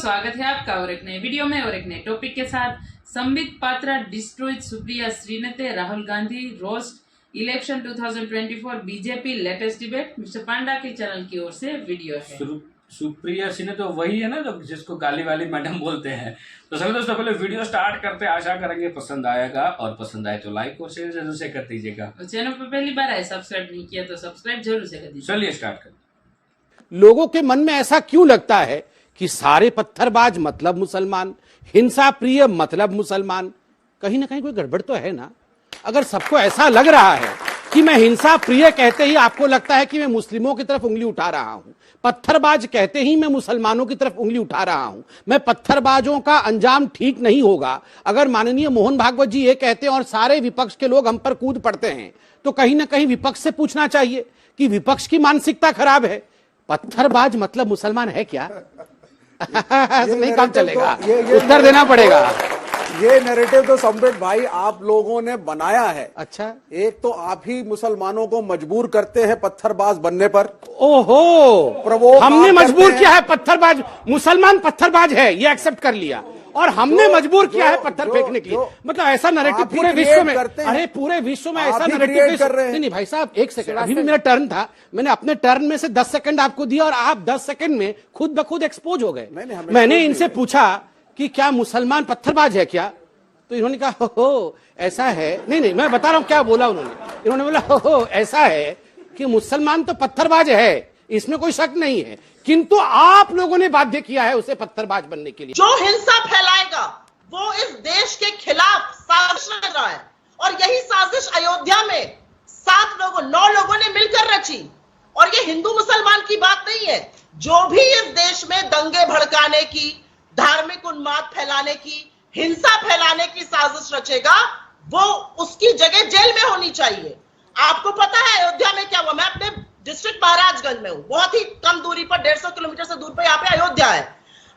स्वागत है आपका और एक नए वीडियो में और एक नए टॉपिक के साथ। Sambit Patra destroyed Supriya Shrinate Rahul Gandhi roast election 2024 BJP latest debate. Mister Panda के चैनल की ओर से वीडियो है। सुप्रिया सिन्हा तो वही है ना जो जिसको गाली वाली मैडम बोलते हैं। तो सभी दोस्तों पहले वीडियो स्टार्ट करते हैं, आशा करेंगे पसंद आएगा और पसंद आए तो लाइक और शेयर जरूर से कर दीजिएगा। चैनल पर पहली बार आए सब्सक्राइब नहीं किया तो सब्सक्राइब जरूर से कर दीजिए। चलिए स्टार्ट करते। लोगों के मन में ऐसा क्यों लगता है कि सारे पत्थरबाज मतलब मुसलमान, हिंसा प्रिय मतलब मुसलमान? कहीं ना कहीं कोई गड़बड़ तो है ना। अगर सबको ऐसा लग रहा है कि मैं हिंसा प्रिय कहते ही आपको लगता है कि मैं मुस्लिमों की तरफ उंगली उठा रहा हूं, पत्थरबाज कहते ही मैं मुसलमानों की तरफ उंगली उठा रहा हूं, मैं पत्थरबाजों का अंजाम ठीक नहीं होगा अगर माननीय मोहन भागवत जी ये कहते हैं और सारे विपक्ष के लोग हम पर कूद पड़ते हैं, तो कहीं ना कहीं विपक्ष से पूछना चाहिए कि विपक्ष की मानसिकता खराब है। पत्थरबाज मतलब मुसलमान है क्या? नहीं काम चलेगा, उत्तर देना पड़ेगा। ये नैरेटिव तो संबित भाई आप लोगों ने बनाया है। अच्छा, एक तो आप ही मुसलमानों को मजबूर करते हैं पत्थरबाज बनने पर। ओहो, हमने मजबूर किया है पत्थरबाज, मुसलमान पत्थरबाज है ये एक्सेप्ट कर लिया और हमने मजबूर किया है पत्थर फेंकने के लिए। मतलब ऐसा नैरेटिव पूरे विश्व में, अरे पूरे विश्व में ऐसा नैरेटिव कर रहे हैं। नहीं भाई साहब, एक सेकंड, अभी भी मेरा टर्न था, मैंने अपने टर्न में से 10 सेकंड आपको दिया और आप 10 सेकंड में खुद ब खुद एक्सपोज हो गए। मैंने इनसे पूछा कि क्या मुसलमान पत्थरबाज है क्या, तो इन्होंने कहा हो ऐसा है। नहीं, मैं बता रहा हूं क्या बोला इन्होंने बोला हो ऐसा है कि मुसलमान तो पत्थरबाज है, इसमें कोई शक नहीं है, किंतु आप लोगों ने बाध्य किया है उसे पत्थरबाज बनने के लिए। जो हिंसा फैलाएगा वो इस देश के खिलाफ साजिश कर रहा है और यही साजिश अयोध्या में 9 लोगों ने मिलकर रची। और ये हिंदू मुसलमान की बात नहीं है, जो भी इस देश में दंगे भड़काने की, धार्मिक उन्माद फैलाने की, हिंसा फैलाने की साजिश रचेगा वो उसकी जगह जेल में होनी चाहिए। आपको पता है अयोध्या में क्या हुआ? मैं अपने डिस्ट्रिक्ट महाराजगंज में हूं, बहुत ही कम दूरी पर 150 किलोमीटर से दूर पर यहाँ पे अयोध्या है।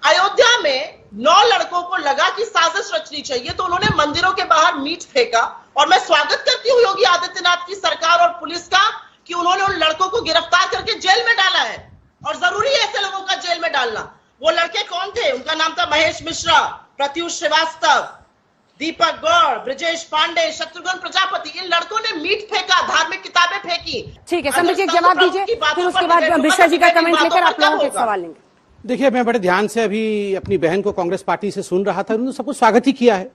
अयोध्या में 9 लड़कों को लगा कि साजिश रचनी चाहिए तो उन्होंने मंदिरों के बाहर मीट फेंका। और मैं स्वागत करती हूँ योगी आदित्यनाथ की सरकार और पुलिस का कि उन्होंने उन लड़कों को गिरफ्तार करके जेल में डाला है और जरूरी है ऐसे लोगों का जेल में डालना। वो लड़के कौन थे? उनका नाम था महेश मिश्रा, प्रत्युष श्रीवास्तव, दीपक गौड़, ब्रजेश पांडे, शत्रुघ्न प्रजापति। इन लड़कों ने मीट फेंका, धार्मिक किताबें फेंकी। ठीक है, समझ के जवाब दीजिए, फिर उसके बाद मिश्रा जी का कमेंट लेकर आप लोगों के सवाल लेंगे। देखिए, मैं बड़े ध्यान से अभी अपनी बहन को कांग्रेस पार्टी से सुन रहा था, उन्होंने सब कुछ स्वागत ही किया है।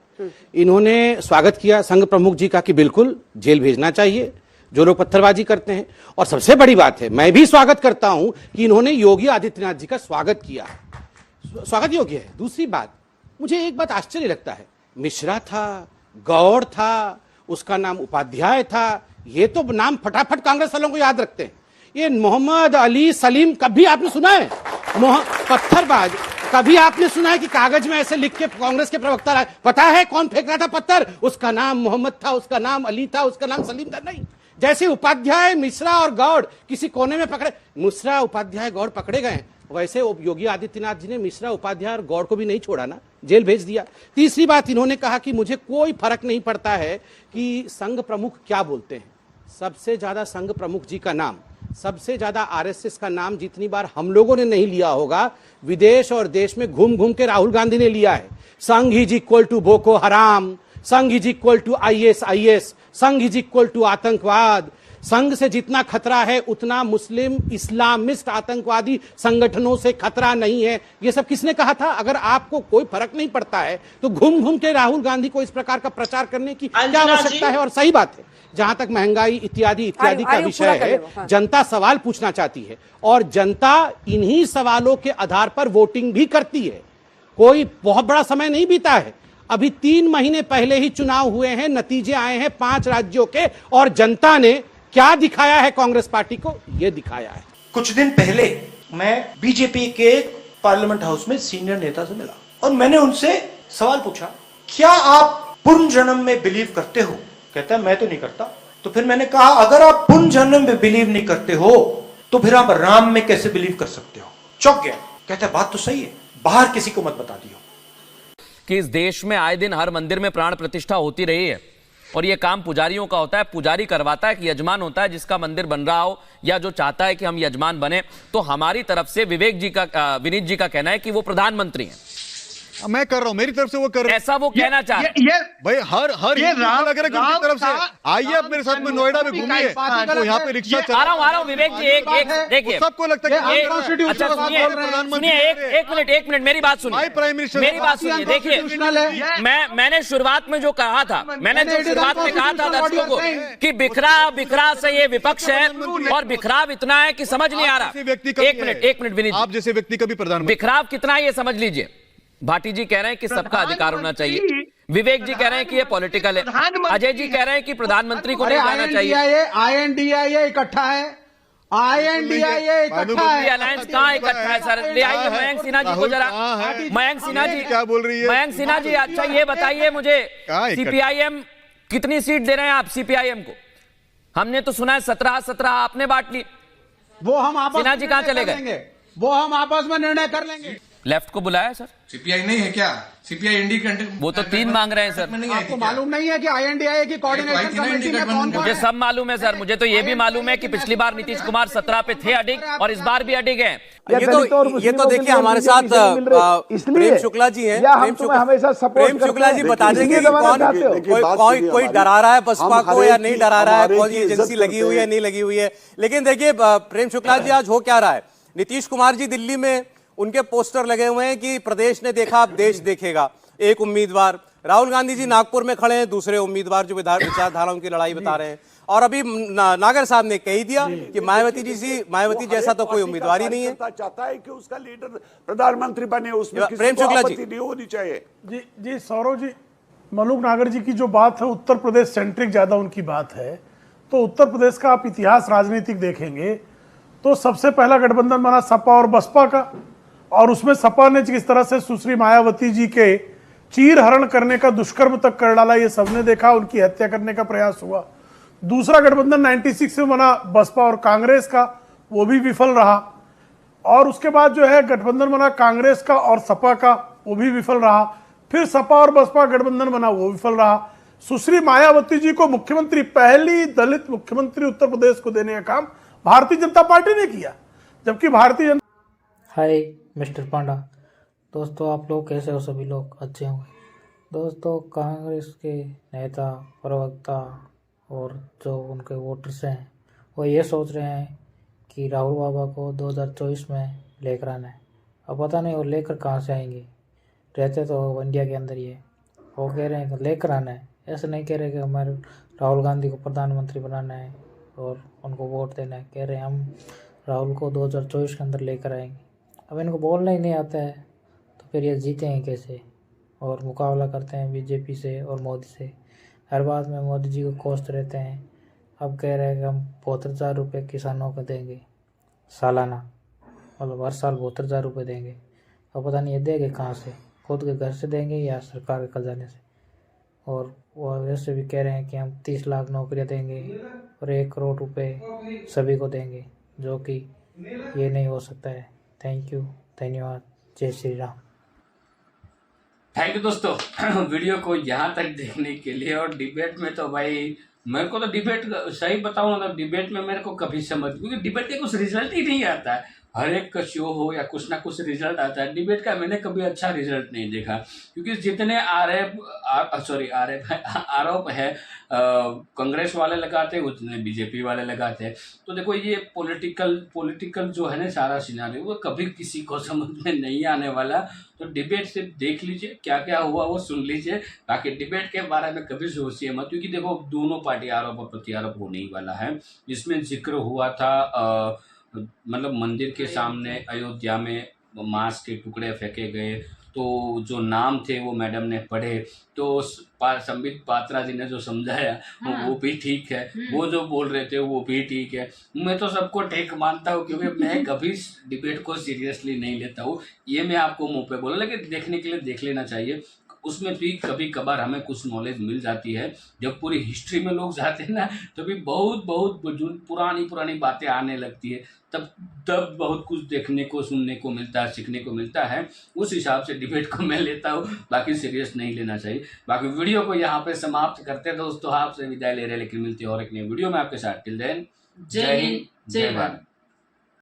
इन्होंने स्वागत किया संघ प्रमुख जी का कि बिल्कुल जेल भेजना चाहिए जो लोग पत्थरबाजी करते हैं, और सबसे बड़ी बात है मैं भी स्वागत करता हूं कि इन्होंने योगी आदित्यनाथ जी का स्वागत किया, स्वागत योग्य है। दूसरी बात, मुझे एक बात आश्चर्य लगता है, मिश्रा था, गौड़ था, उसका नाम उपाध्याय था, ये तो नाम फटाफट कांग्रेस वालों को याद रखते हैं। ये मोहम्मद अली सलीम कभी आपने सुना है? पत्थरबाज कभी आपने सुना है कि कागज में ऐसे लिख के कांग्रेस के प्रवक्ता रहा? पता है कौन फेंक रहा था पत्थर? उसका नाम मोहम्मद था, उसका नाम अली था, उसका नाम सलीम था। नहीं, जैसे उपाध्याय, मिश्रा और गौड़ किसी कोने में पकड़े, मिश्रा, उपाध्याय, गौड़ पकड़े गए, वैसे योगी आदित्यनाथ जी ने मिश्रा, उपाध्याय और गौड़ को भी नहीं छोड़ा ना, जेल भेज दिया। तीसरी बात, इन्होंने कहा कि मुझे कोई फर्क नहीं पड़ता है कि संघ प्रमुख क्या बोलते हैं। सबसे ज्यादा संघ प्रमुख जी का नाम, सबसे ज्यादा आरएसएस का नाम जितनी बार हम लोगों ने नहीं लिया होगा, विदेश और देश में घूम घूम के राहुल गांधी ने लिया है। संघ इज इक्वल टू बोको हराम, संघ इज इक्वल टू ISIS, संघ इज इक्वल टू आतंकवाद। संघ से जितना खतरा है उतना मुस्लिम इस्लामिस्ट आतंकवादी संगठनों से खतरा नहीं है। ये सब किसने कहा था? अगर आपको कोई फर्क नहीं पड़ता है तो घूम घूम के राहुल गांधी को इस प्रकार का प्रचार करने की क्या आवश्यकता है? और सही बात है, जहां तक महंगाई इत्यादि का विषय है, जनता सवाल पूछना चाहती है और जनता इन्हीं सवालों के आधार पर वोटिंग भी करती है। कोई बहुत बड़ा समय नहीं बीता है, अभी 3 महीने पहले ही चुनाव हुए हैं, नतीजे आए हैं 5 राज्यों के, और जनता ने क्या दिखाया है कांग्रेस पार्टी को? ये दिखाया है। कुछ दिन पहले मैं बीजेपी के पार्लियामेंट हाउस में सीनियर नेता से मिला और मैंने उनसे सवाल पूछा, क्या आप पुनर्जन्म में बिलीव करते हो? कहता है मैं तो नहीं करता। तो फिर मैंने कहा, अगर आप पुनर्जन्म में बिलीव नहीं करते हो तो फिर आप राम में कैसे बिलीव कर सकते हो? चौंक गया। कहता है बात तो सही है, बाहर किसी को मत बता दियो कि इस देश में आए दिन हर मंदिर में प्राण प्रतिष्ठा होती रही है, और ये काम पुजारियों का होता है। पुजारी करवाता है कि यजमान होता है जिसका मंदिर बन रहा हो या जो चाहता है कि हम यजमान बने। तो हमारी तरफ से विनीत जी का कहना है कि वो प्रधानमंत्री हैं। मैं कर रहा हूं, मेरी तरफ से वो कर रहा हूं। ऐसा वो कहना चाह रहे हैं भाई। हर ये लग रहा है कि उनकी तरफ से आइए आप मेरे साथ में नोएडा में घूमिए, तो यहाँ पे रिक्शा आ रहा हूं विवेक जी। एक देखिए, सबको लगता है कि अच्छा सुनिए, एक मिनट मेरी बात सुनिए, प्राइम मिनिस्टर मेरी बात सुनिए। देखिए मैंने शुरुआत में जो कहा था, दर्शकों को कि बिखरा से ये विपक्ष है और बिखराव इतना है कि समझ नहीं आ रहा। एक मिनट विनीत, आप जैसे व्यक्ति का भी प्रधानमंत्री, बिखराव कितना है ये समझ लीजिए। भाटी जी कह रहे हैं कि सबका अधिकार होना चाहिए, विवेक जी कह रहे हैं कि ये पॉलिटिकल है, अजय जी कह रहे हैं कि प्रधानमंत्री को नहीं जाना चाहिए। INDIA इकट्ठा है, INDIA इकट्ठा है। अलायंस कहाँ इकट्ठा है सर? ले आइए मयंक सिन्हा जी को जरा। मयंक सिन्हा जी क्या बोल रही है? मयंक सिन्हा जी, अच्छा ये बताइए मुझे, CPIM कितनी सीट दे रहे हैं आप CPIM को? हमने तो सुना है 17 आपने बांट ली। वो हम आपस सिन्हा जी कहाँ चले गए? वो हम आपस में निर्णय कर लेंगे। लेफ्ट को बुलाया सर? CPI नहीं है क्या? CPI इंडी वो तो 3 मांग रहे हैं सर। आपको मालूम नहीं है कि INDIA की कोऑर्डिनेशन कमेटी में कौन? मुझे सब मालूम है सर। मुझे तो ये भी मालूम है कि पिछली बार नीतीश कुमार 17 पे थे अडिग और इस बार भी अडिग हैं। ये तो देखिए हमारे साथ प्रेम शुक्ला जी हैं। प्रेम शुक्ला जी बता देंगे कि कोई डरा रहा है बसपा को या नहीं डरा रहा है, कौन सी एजेंसी लगी हुई है नहीं लगी हुई है। लेकिन देखिए प्रेम शुक्ला जी, आज हो क्या रहा है? नीतीश कुमार जी दिल्ली में, उनके पोस्टर लगे हुए हैं कि प्रदेश ने देखा अब देश देखेगा, एक उम्मीदवार। राहुल गांधी जी नागपुर में खड़े हैं, दूसरे उम्मीदवार जो विचारधाराओं की लड़ाई बता रहे हैं। और अभी नागर साहब ने कह दिया कि मायावती जैसा तो कोई उम्मीदवार ही नहीं है। चाहता है कि उसका लीडर प्रधानमंत्री बने, उसमें प्रेम शुक्ला जी नहीं होनी चाहिए। जी सौरव जी, मलूक नागर जी की जो बात है उत्तर प्रदेश सेंट्रिक ज्यादा उनकी बात है। तो उत्तर प्रदेश का आप इतिहास राजनीतिक देखेंगे तो सबसे पहला गठबंधन बना सपा और बसपा का, और उसमें सपा ने जिस तरह से सुश्री मायावती जी के चीर हरण करने का दुष्कर्म तक कर डाला, ये सबने देखा। उनकी हत्या करने का प्रयास हुआ। दूसरा गठबंधन 96 में बना बसपा और कांग्रेस का, वो भी विफल रहा। और उसके बाद जो है गठबंधन बना कांग्रेस का और सपा का, वो भी विफल रहा। फिर सपा और बसपा गठबंधन बना, वो विफल रहा। सुश्री मायावती जी को मुख्यमंत्री, पहली दलित मुख्यमंत्री उत्तर प्रदेश को देने का काम भारतीय जनता पार्टी ने किया, जबकि भारतीय जनता। हाय मिस्टर पांडा। दोस्तों आप लोग कैसे हो? सभी लोग अच्छे होंगे। दोस्तों कांग्रेस के नेता, प्रवक्ता और जो उनके वोटर्स हैं वो ये सोच रहे हैं कि राहुल बाबा को 2024 में लेकर आना है। अब पता नहीं वो लेकर कहाँ से आएंगे, रहते तो इंडिया के अंदर ही है। वो कह रहे हैं कि लेकर आना है, ऐसे नहीं कह रहे कि हमारे राहुल गांधी को प्रधानमंत्री बनाना है और उनको वोट देना है। कह रहे हैं हम राहुल को 2024 के अंदर लेकर आएंगे। अब इनको बोलना ही नहीं आता है तो फिर ये जीतेंगे कैसे? और मुकाबला करते हैं बीजेपी से और मोदी से। हर बात में मोदी जी को कोसते रहते हैं। अब कह रहे हैं कि हम 72,000 रुपये किसानों को देंगे सालाना, मतलब हर साल 72,000 रुपये देंगे। अब पता नहीं ये देंगे कहाँ से, खुद के घर से देंगे या सरकार के खजाने से। और वो वैसे भी कह रहे हैं कि हम 30 लाख नौकरियां देंगे और 1 करोड़ रुपए सभी को देंगे, जो कि ये नहीं हो सकता है। थैंक यू, धन्यवाद, जय श्री राम। थैंक यू दोस्तों वीडियो को यहाँ तक देखने के लिए। और डिबेट में तो भाई मेरे को तो डिबेट सही बताऊँ ना, डिबेट में मेरे को कभी समझ, क्योंकि डिबेट के कुछ रिजल्ट ही नहीं आता है। हर एक का शो हो या कुछ ना कुछ रिजल्ट आता है, डिबेट का मैंने कभी अच्छा रिजल्ट नहीं देखा। क्योंकि जितने आरोप है कांग्रेस वाले लगाते हैं उतने बीजेपी वाले लगाते हैं। तो देखो ये पॉलिटिकल जो है ना सारा सिनारियो, वो कभी किसी को समझ में नहीं आने वाला। तो डिबेट सिर्फ देख लीजिए, क्या क्या हुआ वो सुन लीजिए, बाकी डिबेट के बारे में कभी सोचिए मत। क्योंकि देखो दोनों पार्टी आरोप और प्रत्यारोप होने ही वाला है। जिसमें जिक्र हुआ था मतलब मंदिर के सामने अयोध्या में मांस के टुकड़े फेंके गए, तो जो नाम थे वो मैडम ने पढ़े, तो संबित पात्रा जी ने जो समझाया वो भी ठीक है, वो जो बोल रहे थे वो भी ठीक है। मैं तो सबको ठीक मानता हूँ, क्योंकि मैं कभी डिबेट को सीरियसली नहीं लेता हूँ। ये मैं आपको मुंह पे बोला, लेकिन देखने के लिए देख लेना चाहिए। उसमें भी कभी कभार हमें कुछ नॉलेज मिल जाती है। जब पूरी हिस्ट्री में लोग जाते हैं ना, तो भी बहुत बहुत पुरानी बातें आने लगती है, तब बहुत कुछ देखने को, सुनने को मिलता है, सीखने को मिलता है। उस हिसाब से डिबेट को मैं लेता हूँ, बाकी सीरियस नहीं लेना चाहिए। बाकी वीडियो को यहाँ पे समाप्त करते हैं दोस्तों, आपसे विदाई ले रहे हैं, लेकिन मिलती है और एक नई वीडियो में आपके साथ। टिल देन, जय हिंद, जय भारत।